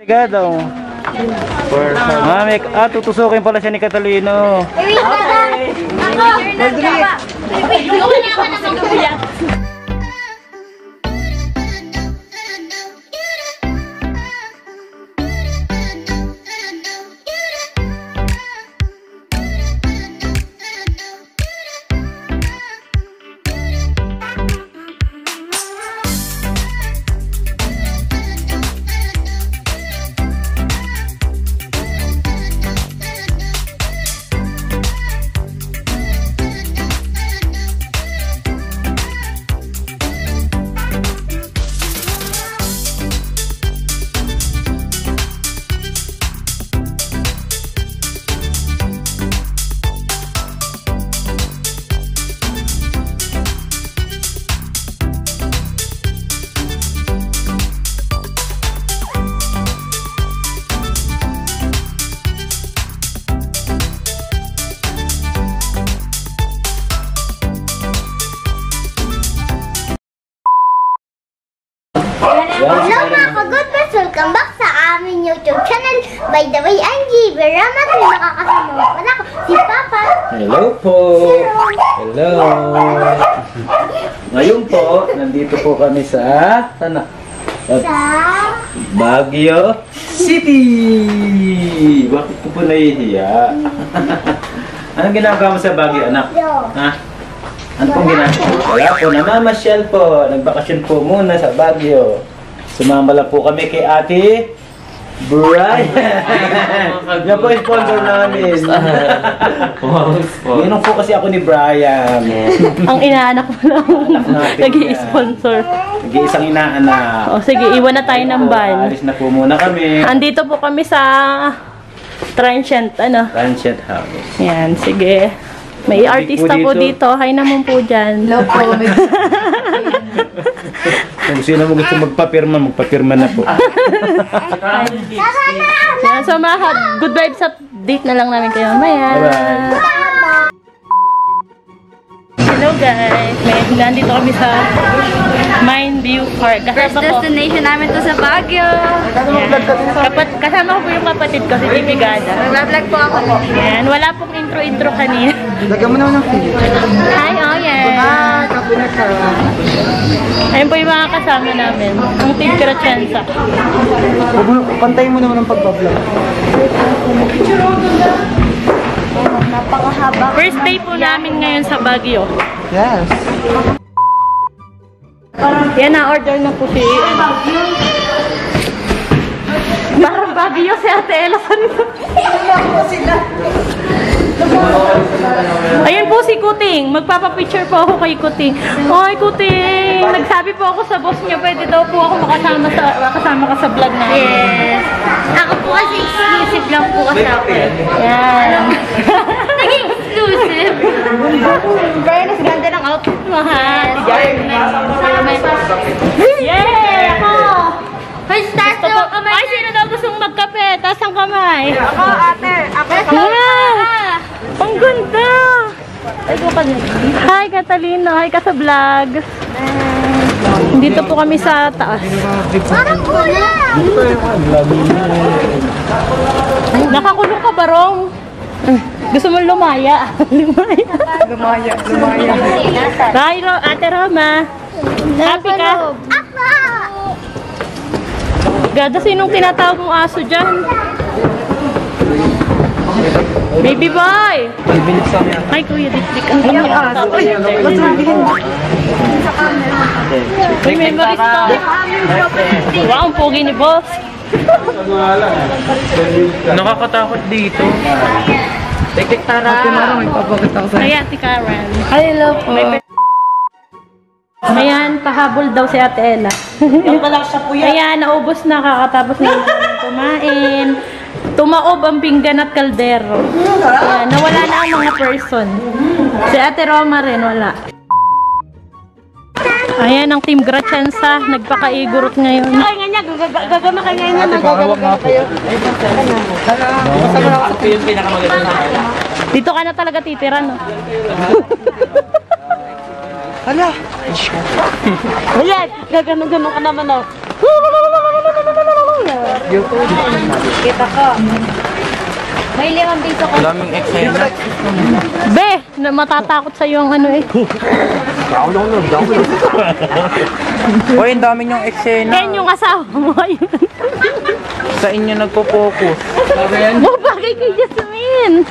Ligado. Mami, tutusukin pala siya ni Catalino. Hello mga ka-Goodbets! Welcome back sa aming YouTube channel. By the way, I'm Giver Ramat. May makakasama ko na si Papa. Hello po! Hello! Ngayon po, nandito po kami sa... Sana? Sa... Baguio City! Bakit po po nahihiya? Anong ginagawa mo sa Baguio, anak? Ha? Ano pong ginagawa? Wala po, namamasyal po. Nagbakasyon po muna sa Baguio. Sumama lang po kami kay Ate Brian. Yan po yung sponsor namin. Ginong po kasi ako ni Brian. Ang inaanak mo lang. Nag-i-sponsor. Nag-iisang inaanak. O sige, iwan na tayo ng van. Alis na po muna kami. Andito po kami sa Transient, Transient House. Yan, sige. May artista po dito. Hi naman po dyan. Hello po. Kung sino mo gusto magpapirma na po. Yan, so mga good vibes update na lang namin kayo mamaya. Bye-bye. Hello guys. Nandito kami sa Mind View Park. First destination namin to sa Baguio. Kasama ko po yung kapatid ko, si Bibi Gada. Nag-vlog po ako. Yan, wala pong intro kanina. Lagyan mo naman ng video. Hi, oh yes. Kapo na ka. Ayun po yung mga kasama namin. Ang Team Crescenza. Pantayin mo naman ang pagbablog. Napakahaba. First day po namin ngayon sa Baguio. Yes. Yan, na-order na po si... Parang Baguio si Ate Ella. Ayan po si Kuting. Magpapapicture po ako kay Kuting. Oy, Kuting! Nagsabi po ako sa boss niya, pwede daw po ako makasama ka sa vlog na. Yes. Ako po kasi exclusive lang po kasi ako. Yan. Naging exclusive. Fairness, ganda ng outfit mo, ha? Yay! Ako! First start Gusto na po- kamay. Ay, sino daw gustong magkape? Taas ang kamay. Ako, ate. Ako. Wow! Ang ganda! Hi, Catalino. Hi ka sa vlog. Dito po kami sa taas. Parang kulang. Nakakulong ka, Barong. Gusto mo lumaya? Lumaya. Hi, Ate Roma. Happy ka? Ako. Gada, sinong tinatawag mong aso dyan? Baby boy! Ay, Kuya Dikdik. Ang ganda ng aso. Uy, memories to. Wow, ang pogi ni boss. Nakakatakot dito. Tik-tik tara. May papagod ako sa... Ay, Ate Karen. Hello po. Ayan, pahabol daw si Ate Ella. Ayan, naubos na, kakatapos na kumain. Tumaob ang pinggan at kaldero. Ayan, nawala na ang mga person. Si Ate Roma rin, wala. Ayan, ang Team Crescenza, nagpakaigurot ngayon. Ay, nga niya, gagama kayo ngayon naman. Gagama kayo. Dito ka na talaga titira, no? Hala! Ayan, gagano-gano ka naman, oh. Kita ko. May 5 piso ko. Daming eksena. Be, matatakot sa yung ano eh. Uy, ang dami niyong eksena. Yan yung asawa mo. Sa inyo nagpo-focus. Oh, bagay kay Jasmine.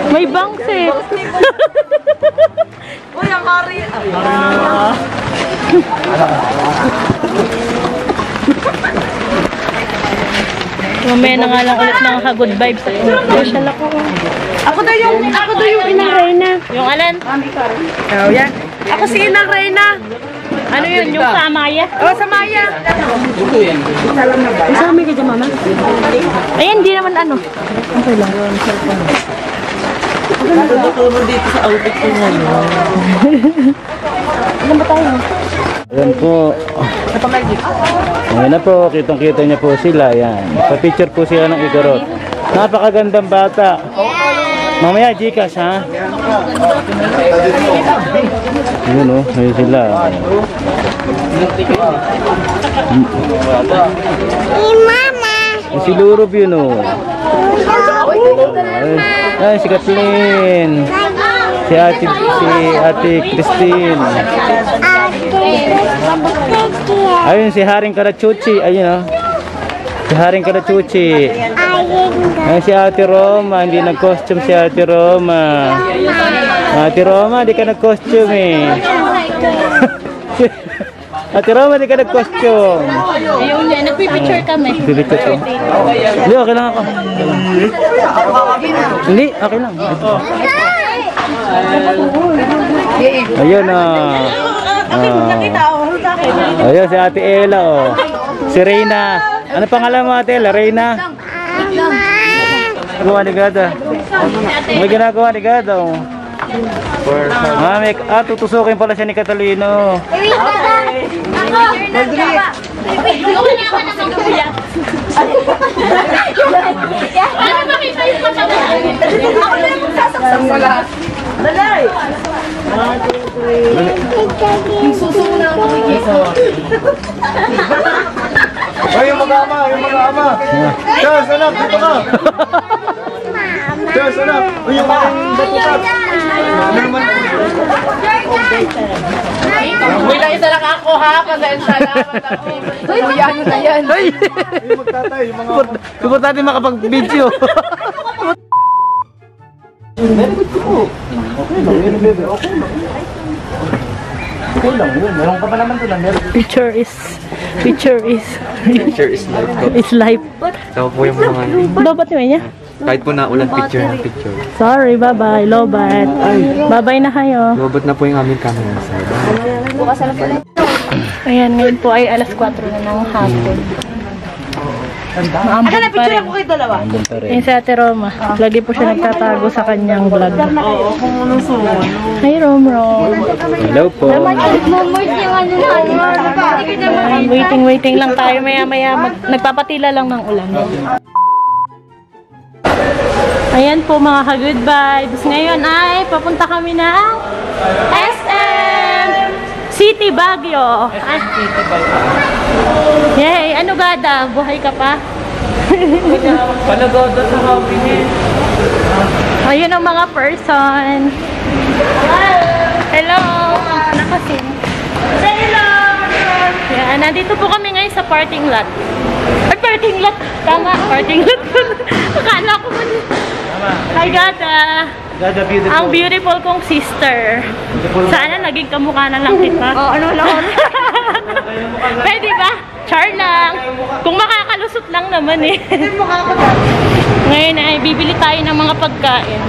May bangs eh. Uy, ang hari. Mamaya na nga lang ulit nakaka-good vibes. Social ako. Ako daw yung Inang Reyna. Yung alan? Oh, yan. Ako si Inang Reyna. Ano yun? Yung sa Amaya? Oh, sa Maya. Isama ka dyan, mama? Ayan, di naman ano. Okay lang. dito sa outfit ko ngayon. Ilan ba tayo? Ayan po. Ayan na po, kitang-kita niya po sila. Ayan. Sa picture po sila ng Igorot. Napakagandang bata. Mamaya, Gcash ha? Yun o, ayun sila. Si Lurob yun o. Ay, si Kathleen. Si Ate Christine. Ayun, si Haring Karachuchi. Ayun o. Si Haring Karachuchi. Ayun si Ate Roma. Hindi nag-costume si Ate Roma. Ate Roma, di ka nag-costume eh. Ate Roma, di ka nag-costume. Ayun yan, nagpipicture kami. Pipicture ko. Hindi, okay lang ako. Hindi, okay lang. Ayun ayun si Ate Ella oh. Si Reyna. Ano pangalan mo Ate Ella? Reyna? Ginagawa ni Gada. May ginagawa ni Gada oh. Tutusukin pala siya ni Catalino. Ay, yung mag-ama, yung mag-ama. Charles, anak, dito ka. Charles, anak. Uy, yung aking batukat. Ano naman? Uy, lang isa lang ako ha. Pasensya na. Uy, ano na yan? Yung magtatay, yung mga... Support natin makapag-video. Okay lang yun. Meron ka pa naman doon. Picture is life. Ito po yung mga Lobat mo niya? kahit po na ulan picture. Sorry, bye-bye. Lobat. Bye-bye na kayo. Lobot na po yung aming camera sir. Ayan, ngayon po ay alas 4 na ng hapon. Maambon pa rin. Kayo dalawa. Ayan si Ate Roma. Lagi po siya nagtatago sa kanyang vlog. Hi, Romrom. Hello po. Waiting lang tayo. Maya-maya. Nagpapatila lang ng ulan. Ayan po mga ka-good vibes. Ngayon ay papunta kami ng SM City Baguio. Yay! Ano Gada? Buhay ka pa? Palagodo sa hobby niya. Ayun ang mga person. Hello! Nakasin. Hello! Yan, nandito po kami ngayon sa parking lot. Ay, parking lot! Tama, parking lot. Akala ko man. Hi, Gada! Gada beautiful. Ang beautiful kong sister. Sana naging kamukha na lang kita. Ano lang. Pwede ba? Char lang. Kung makakalusot lang naman eh. Ngayon ay bibili tayo ng mga pagkain.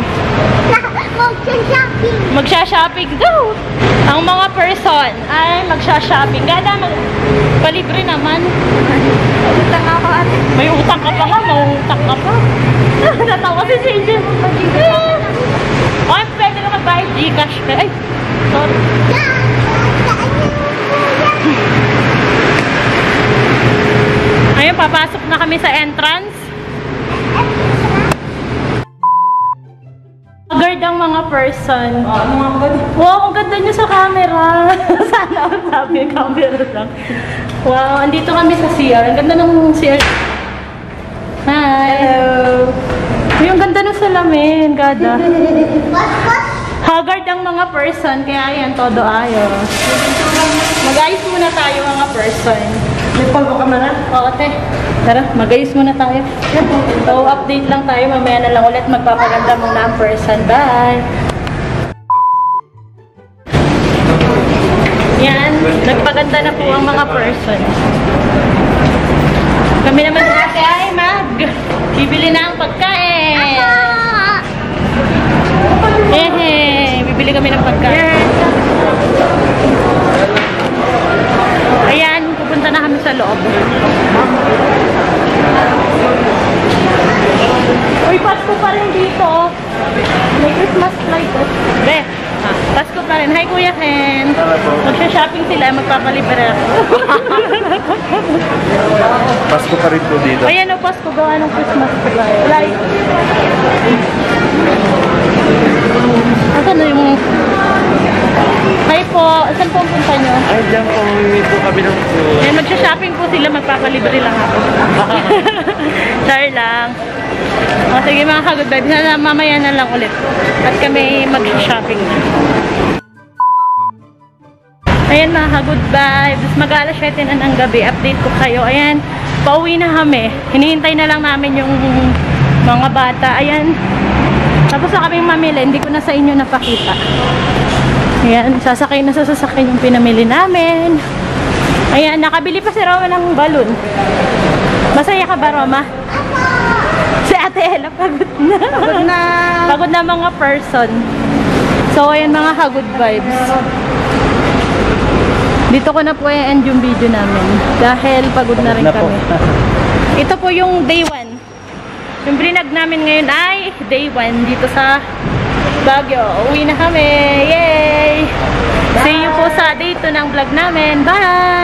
Magsha-shopping. Go! Ang mga person ay magsha-shopping. Gada, palibre naman. Utang ako ate. May utang ka pa nga, mautang ka pa. Natawa si Angel. Ay, pwede ka mag-buy Gcash ka. Ay, sorry. Ayun, papasok na kami sa entrance. Guard ang mga person. Wow, ang ganda niyo sa camera. Sana ang sabi, camera lang. Wow, andito kami sa CR. Ang ganda ng CR. Hi. Hello. Uy, ang ganda ng salamin, gada. Haggard ang mga person, kaya yan, todo ayos. Mag-ayos muna tayo mga person. May palbo ka na? Oo, te. Tara, mag-ayos muna tayo. So, update lang tayo. Mamaya na lang ulit magpapaganda muna ang person. Bye! Yan, nagpaganda na po ang mga person. Kami naman dati ay bibili na ang pagkain. Bibili kami ng pagkain. Ayan, pupunta na kami sa loob. Uy, Pasko pa rin dito. May Christmas light. Be, Pasko pa rin. Hi, Kuya Ken. Magsha-shopping sila, magpapalibre ako. Pasko pa rin po dito. Ayan o, Pasko. Gawa ng Christmas light. Asan na yung... Hi po. Saan po ang punta nyo? Ay, dyan po, mamimit po kami ng food. Ayan, magsha-shopping po sila. Magpapalibre lang ako. Sorry lang. O, sige mga ka-good vibes. Mamaya na lang ulit. At kami magsha-shopping na. Ayan mga ka-good vibes. Mag-alas 7 na ng gabi. Update ko kayo. Ayan, pauwi na kami. Hinihintay na lang namin yung mga bata. Ayan. Tapos na kaming mamili. Hindi ko na sa inyo napakita. Ayan, sasakay na sa sasakyan yung pinamili namin. Ayan, nakabili pa si Roma ng balon. Masaya ka ba, Roma? Si Ate Ella, pagod na. Pagod na. Pagod na mga person. So, ayan mga ka-good vibes. Dito ko na po i-end yung video namin. Dahil pagod na rin kami. Ito po yung day 1. Yung brinag namin ngayon ay day 1 dito sa Baguio. Uwi na kami. Yay! See you po sa day 2 ng vlog namin. Bye!